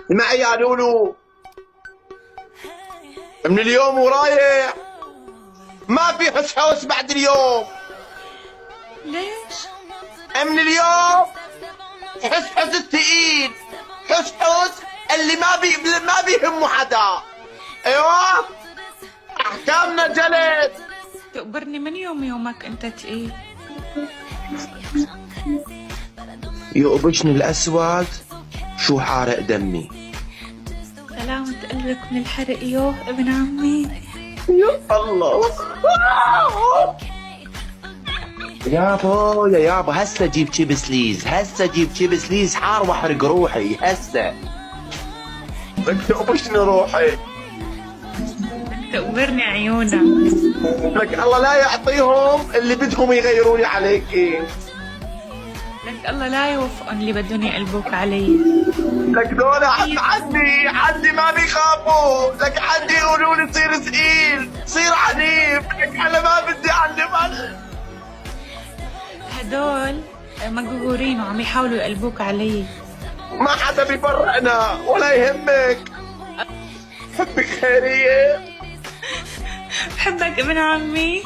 معي يا لولو، من اليوم ورايح ما في حس حوس بعد اليوم. ليش؟ من اليوم حس حوس الثقيل، حس حوس اللي ما بيهمه حدا. ايوه احكامنا جلد. تقبرني من يومك انت تقيل. يقبشني الاسود شو حارق دمي. سلامة قلبك من الحرق يوه ابن عمي. يا الله يا يابا هسه جيب شيبس ليز، هسه جيب شيبس ليز حار واحرق روحي هسه. بدك تقبشني روحي. تقبرني عيونك. لك الله لا يعطيهم اللي بدهم يغيروني عليكي. لك الله لا يوفقهم اللي بدهم يقلبوك علي. لك دول عندي ما بيخافوا. لك عندي يقولوا لي صير ثقيل، صير عنيف. لك انا ما بدي اعلم. هدول مقهورين وعم يحاولوا يقلبوك علي. ما حدا بيفرقنا ولا يهمك. حبك خيرية. بحبك ابن عمي.